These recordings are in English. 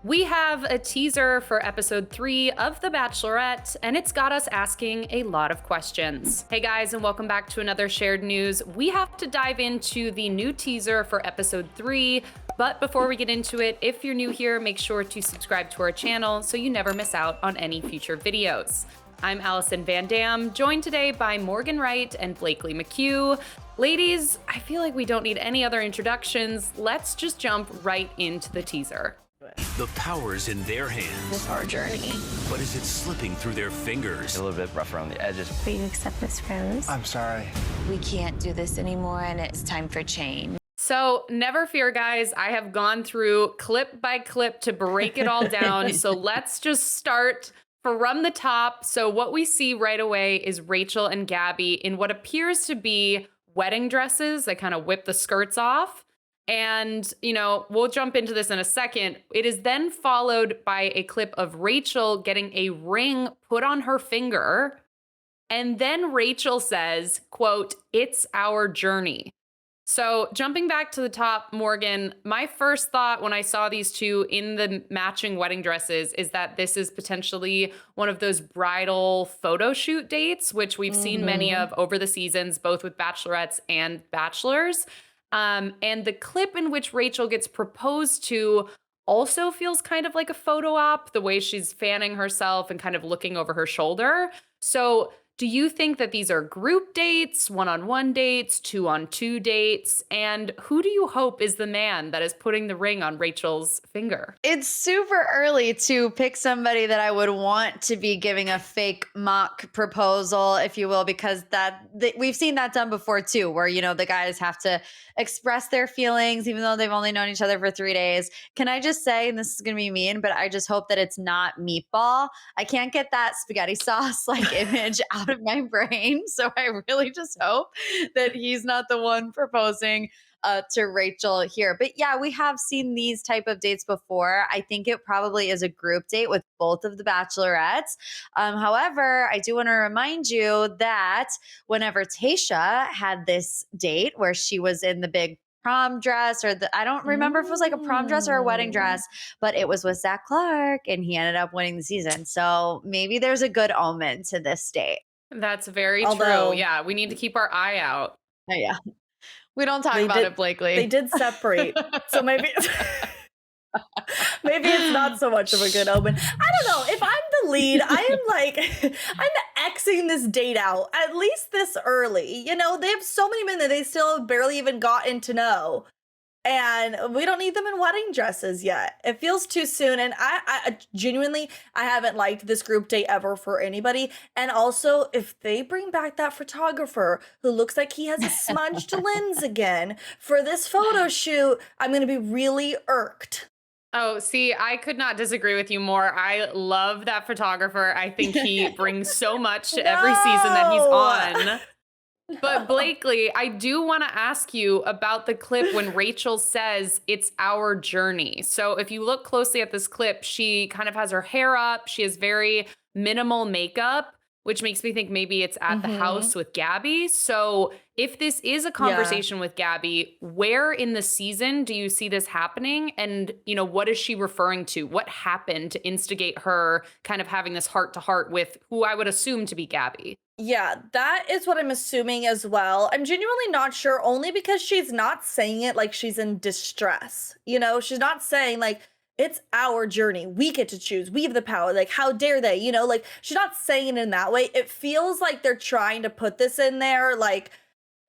We have a teaser for episode 3 of The Bachelorette, and it's got us asking a lot of questions. Hey guys, and welcome back to another shared news. We have to dive into the new teaser for episode 3, but before we get into it, if you're new here, make sure to subscribe to our channel so you never miss out on any future videos. I'm Allison Van Dam, joined today by Morgan Wright and Blakely McHugh. Ladies, I feel like we don't need any other introductions. Let's just jump right into the teaser. The power's in their hands. It's our journey. But is it slipping through their fingers? A little bit rough around the edges. Will you accept us friends? I'm sorry. We can't do this anymore, and it's time for change. So never fear, guys. I have gone through clip by clip to break it all down. So let's just start from the top. So what we see right away is Rachel and Gabby in what appears to be wedding dresses. They kind of whip the skirts off. And, we'll jump into this in a second. It is then followed by a clip of Rachel getting a ring put on her finger. And then Rachel says, quote, "It's our journey." So jumping back to the top, Morgan, my first thought when I saw these two in the matching wedding dresses is that this is potentially one of those bridal photo shoot dates, which we've seen many of over the seasons, both with bachelorettes and bachelors. And the clip in which Rachel gets proposed to also feels kind of like a photo op, the way she's fanning herself and kind of looking over her shoulder. So do you think that these are group dates, one-on-one dates, two-on-two dates? And who do you hope is the man that is putting the ring on Rachel's finger? It's super early to pick somebody that I would want to be giving a fake mock proposal, if you will, because we've seen that done before too, where, the guys have to express their feelings, even though they've only known each other for 3 days. Can I just say, and this is going to be mean, but I just hope that it's not Meatball. I can't get that spaghetti sauce image out of my brain. So I really just hope that he's not the one proposing to Rachel here. But yeah, we have seen these type of dates before. I think it probably is a group date with both of the bachelorettes. However, I do want to remind you that whenever Tayshia had this date where she was in the big prom dress, I don't remember if it was like a prom dress or a wedding dress, but it was with Zach Clark and he ended up winning the season. So maybe there's a good omen to this date. That's very true. Yeah, we need to keep our eye out. Oh, yeah. We don't talk about it, Blakely. They did separate. So maybe maybe it's not so much of a good omen. I don't know. If I'm the lead, I'm Xing this date out at least this early. They have so many men that they still have barely even gotten to know. And we don't need them in wedding dresses yet. It feels too soon. And I genuinely, I haven't liked this group date ever for anybody. And also, if they bring back that photographer who looks like he has a smudged lens again for this photo shoot, I'm going to be really irked. Oh, see, I could not disagree with you more. I love that photographer. I think he brings so much to every season that he's on. But Blakely, I do want to ask you about the clip when Rachel says it's our journey. So if you look closely at this clip, she kind of has her hair up. She has very minimal makeup, which makes me think maybe it's at the house with Gabby. So if this is a conversation with Gabby, where in the season do you see this happening? And, what is she referring to? What happened to instigate her kind of having this heart-to-heart with who I would assume to be Gabby? Yeah, that is what I'm assuming as well. I'm genuinely not sure, only because she's not saying it like she's in distress. She's not saying it's our journey. We get to choose. We have the power. How dare they? She's not saying it in that way. It feels like they're trying to put this in there,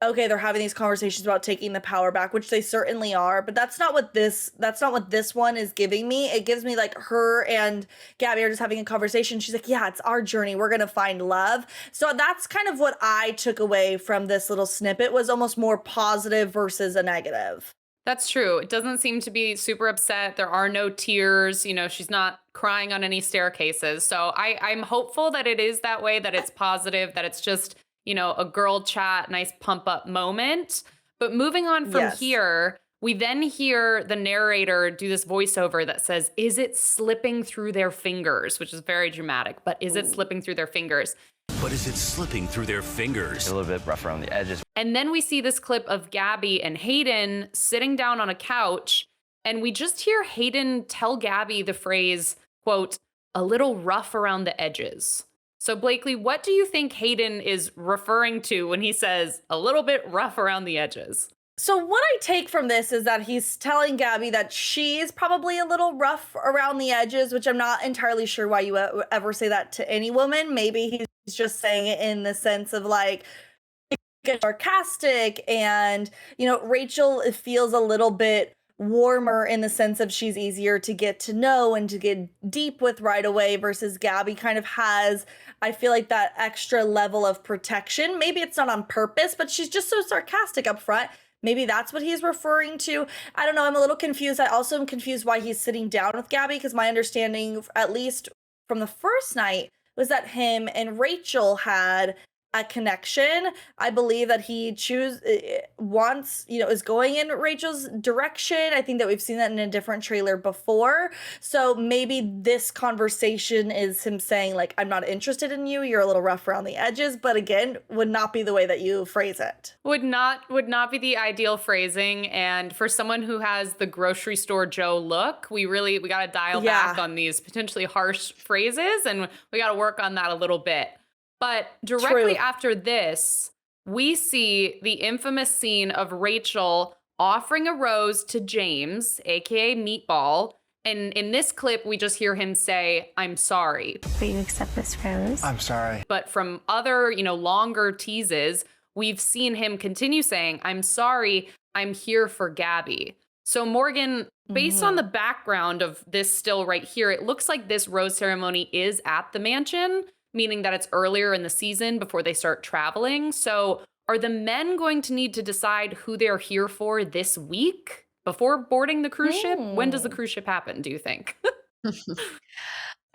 okay, they're having these conversations about taking the power back, which they certainly are, but that's not what this one is giving me. It gives me her and Gabby are just having a conversation. She's like, yeah, it's our journey. We're going to find love. So that's kind of what I took away from this little snippet, was almost more positive versus a negative. That's true. It doesn't seem to be super upset. There are no tears. She's not crying on any staircases. So I'm hopeful that it is that way, that it's positive, that it's just, a girl chat, nice pump up moment. But moving on from here, we then hear the narrator do this voiceover that says, "Is it slipping through their fingers?" Which is very dramatic, but is it slipping through their fingers? But is it slipping through their fingers? A little bit rough around the edges. And then we see this clip of Gabby and Hayden sitting down on a couch. And we just hear Hayden tell Gabby the phrase, quote, a little rough around the edges. So Blakely, what do you think Hayden is referring to when he says a little bit rough around the edges? So what I take from this is that he's telling Gabby that she's probably a little rough around the edges, which I'm not entirely sure why you ever say that to any woman. Maybe he's just saying it in the sense of like, get sarcastic, and Rachel feels a little bit warmer in the sense of she's easier to get to know and to get deep with right away, versus Gabby kind of has, I feel like, that extra level of protection. Maybe it's not on purpose, but she's just so sarcastic up front. Maybe that's what he's referring to. I don't know. I'm a little confused. I also am confused why he's sitting down with Gabby, because my understanding, at least from the first night, was that him and Rachel had a connection. I believe that he is going in Rachel's direction. I think that we've seen that in a different trailer before. So maybe this conversation is him saying, like, I'm not interested in you. You're a little rough around the edges. But again, would not be the way that you phrase it. Would not be the ideal phrasing. And for someone who has the grocery store Joe look, we got to dial back on these potentially harsh phrases, and we got to work on that a little bit. But directly after this, we see the infamous scene of Rachel offering a rose to James, aka Meatball. And in this clip, we just hear him say, I'm sorry. Will you accept this rose? I'm sorry. But from other, longer teases, we've seen him continue saying, I'm sorry, I'm here for Gabby. So Morgan, based on the background of this still right here, it looks like this rose ceremony is at the mansion, meaning that it's earlier in the season before they start traveling. So are the men going to need to decide who they're here for this week before boarding the cruise ship? When does the cruise ship happen, do you think?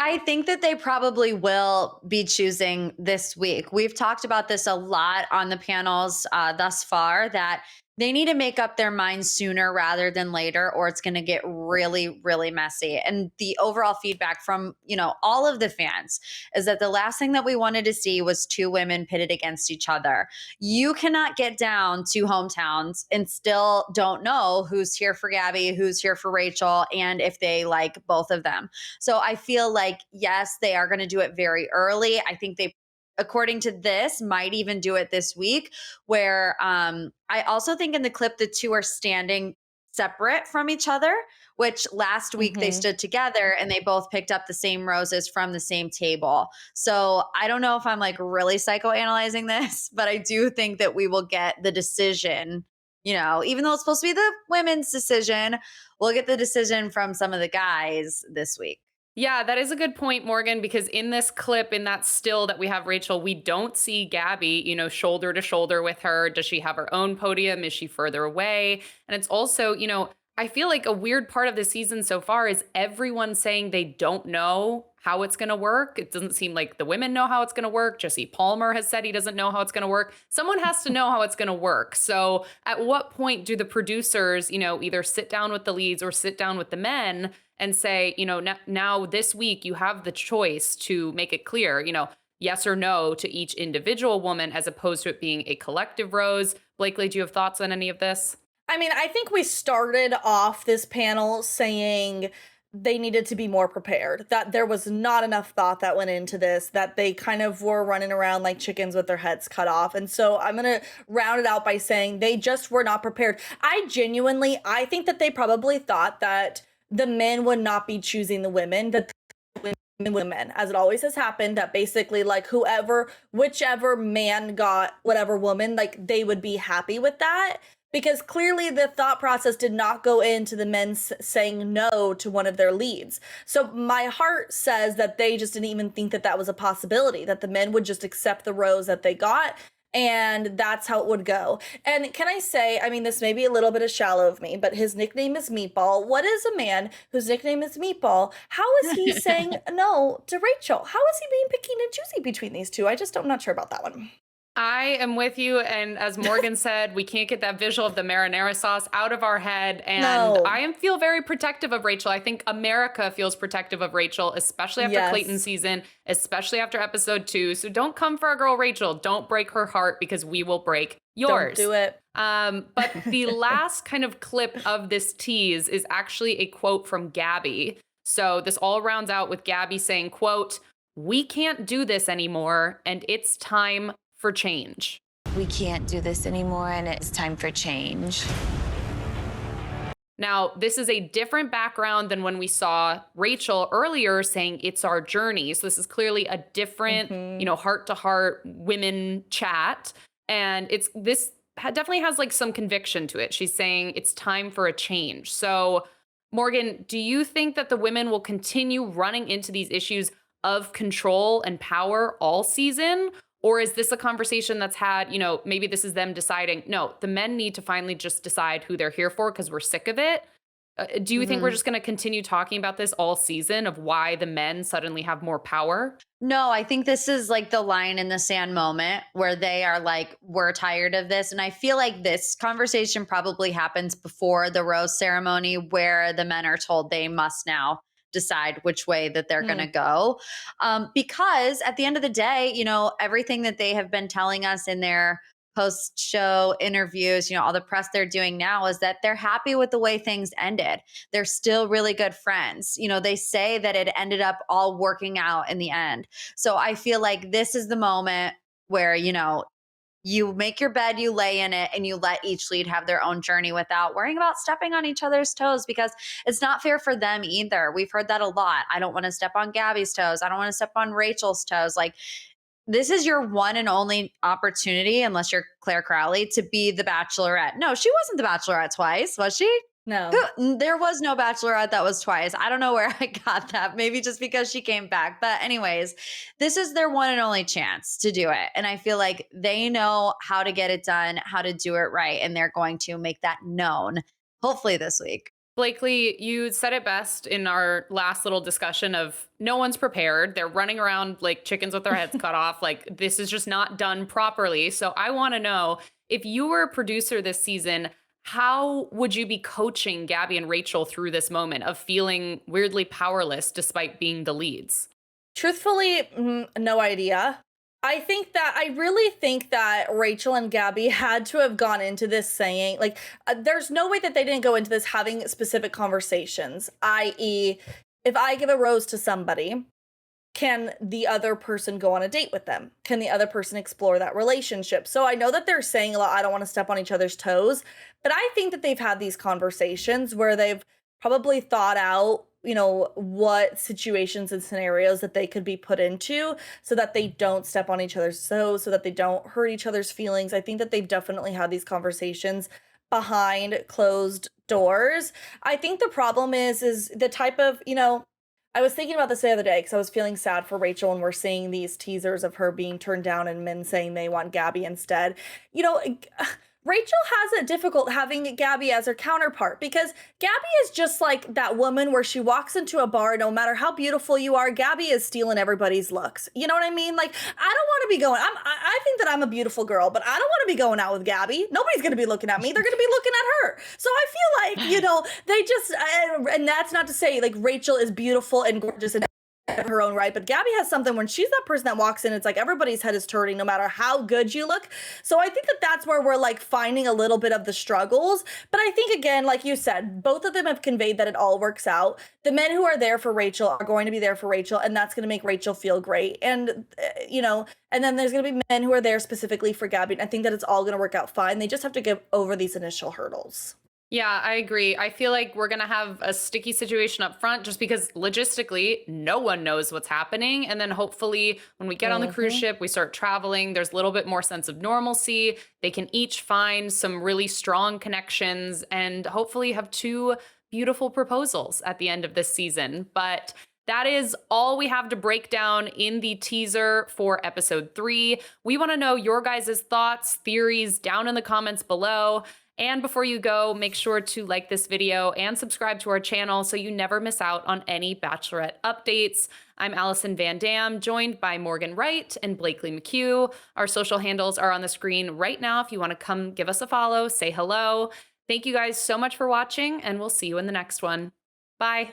I think that they probably will be choosing this week. We've talked about this a lot on the panels thus far, that they need to make up their minds sooner rather than later, or it's going to get really, really messy. And the overall feedback from, all of the fans is that the last thing that we wanted to see was two women pitted against each other. You cannot get down to hometowns and still don't know who's here for Gabby, who's here for Rachel, and if they like both of them. So I feel like, yes, they are going to do it very early. I think they, according to this, might even do it this week, where I also think in the clip, the two are standing separate from each other, which last week they stood together and they both picked up the same roses from the same table. So I don't know if I'm like really psychoanalyzing this, but I do think that we will get the decision, even though it's supposed to be the women's decision, we'll get the decision from some of the guys this week. Yeah, that is a good point, Morgan, because in this clip, in that still that we have Rachel, we don't see Gabby, shoulder to shoulder with her. Does she have her own podium? Is she further away? And it's also, I feel like a weird part of the season so far is everyone saying they don't know how it's going to work. It doesn't seem like the women know how it's going to work. Jesse Palmer has said he doesn't know how it's going to work. Someone has to know how it's going to work. So at what point do the producers, either sit down with the leads or sit down with the men and say, now this week you have the choice to make it clear, yes or no to each individual woman, as opposed to it being a collective rose. Blakely, do you have thoughts on any of this? I mean, I think we started off this panel saying they needed to be more prepared, that there was not enough thought that went into this, that they kind of were running around like chickens with their heads cut off. And so I'm going to round it out by saying they just were not prepared. I think that they probably thought that the men would not be choosing the women, that the women, as it always has happened, that basically like whichever man got whatever woman, like they would be happy with that. Because clearly the thought process did not go into the men saying no to one of their leads. So my heart says that they just didn't even think that that was a possibility, that the men would just accept the rose that they got, and that's how it would go. And can I say, I mean, this may be a little bit of shallow of me, but his nickname is Meatball. What is a man whose nickname is Meatball? How is he saying no to Rachel? How is he being picky and choosy between these two? I'm not sure about that one. I am with you. And as Morgan said, we can't get that visual of the marinara sauce out of our head. And No. feel very protective of Rachel. I think America feels protective of Rachel, especially after Yes. Clayton season, especially after episode 2. So don't come for our girl Rachel. Don't break her heart because we will break yours. Don't do it. But the last kind of clip of this tease is actually a quote from Gabby. So this all rounds out with Gabby saying, quote, "We can't do this anymore, and it's time for change." We can't do this anymore, and it's time for change. Now, this is a different background than when we saw Rachel earlier saying it's our journey. So this is clearly a different, heart to heart women chat. And definitely has like some conviction to it. She's saying it's time for a change. So Morgan, do you think that the women will continue running into these issues of control and power all season? Or is this a conversation that's had, maybe this is them deciding, no, the men need to finally just decide who they're here for because we're sick of it? Do you think we're just going to continue talking about this all season of why the men suddenly have more power? No, I think this is like the line in the sand moment where they are like, we're tired of this. And I feel like this conversation probably happens before the rose ceremony where the men are told they must now decide which way that they're going to go. Because at the end of the day, everything that they have been telling us in their post-show interviews, all the press they're doing now is that they're happy with the way things ended. They're still really good friends. They say that it ended up all working out in the end. So I feel like this is the moment where, you make your bed, you lay in it, and you let each lead have their own journey without worrying about stepping on each other's toes because it's not fair for them either. We've heard that a lot. I don't want to step on Gabby's toes. I don't want to step on Rachel's toes. Like, this is your one and only opportunity, unless you're Claire Crowley, to be the Bachelorette. No, she wasn't the Bachelorette twice, was she? No. There was no Bachelorette that was twice. I don't know where I got that. Maybe just because she came back. But anyways, this is their one and only chance to do it. And I feel like they know how to get it done, how to do it right. And they're going to make that known, hopefully this week. Blakely, you said it best in our last little discussion of no one's prepared. They're running around like chickens with their heads cut off. Like, this is just not done properly. So I want to know, if you were a producer this season, how would you be coaching Gabby and Rachel through this moment of feeling weirdly powerless despite being the leads? Truthfully, no idea. I really think that Rachel and Gabby had to have gone into this saying, like, there's no way that they didn't go into this having specific conversations, i.e., if I give a rose to somebody, can the other person go on a date with them? Can the other person explore that relationship? So I know that they're saying a lot, I don't want to step on each other's toes, but I think that they've had these conversations where they've probably thought out, what situations and scenarios that they could be put into so that they don't step on each other's toes, so that they don't hurt each other's feelings. I think that they've definitely had these conversations behind closed doors. I think the problem is the type of, I was thinking about this the other day because I was feeling sad for Rachel and we're seeing these teasers of her being turned down and men saying they want Gabby instead. Rachel has it difficult having Gabby as her counterpart because Gabby is just like that woman where she walks into a bar, no matter how beautiful you are, Gabby is stealing everybody's looks. You know what I mean? Like, I don't want to be going, I think that I'm a beautiful girl, but I don't want to be going out with Gabby. Nobody's going to be looking at me. They're going to be looking at her. So I feel like, they just, and that's not to say like Rachel is beautiful and gorgeous and her own right, but Gabby has something when she's that person that walks in, it's like everybody's head is turning no matter how good you look. So I think that that's where we're like finding a little bit of the struggles. But I think, again, like you said, both of them have conveyed that it all works out. The men who are there for Rachel are going to be there for Rachel, and that's going to make Rachel feel great. And and then there's going to be men who are there specifically for Gabby, and I think that it's all going to work out fine. They just have to get over these initial hurdles. Yeah, I agree. I feel like we're going to have a sticky situation up front just because logistically, no one knows what's happening. And then hopefully when we get on the cruise ship, we start traveling, there's a little bit more sense of normalcy. They can each find some really strong connections and hopefully have 2 beautiful proposals at the end of this season. But that is all we have to break down in the teaser for episode 3. We want to know your guys' thoughts, theories down in the comments below. And before you go, make sure to like this video and subscribe to our channel so you never miss out on any Bachelorette updates. I'm Allison Van Dam, joined by Morgan Wright and Blakely McHugh. Our social handles are on the screen right now if you want to come give us a follow, say hello. Thank you guys so much for watching, and we'll see you in the next one. Bye.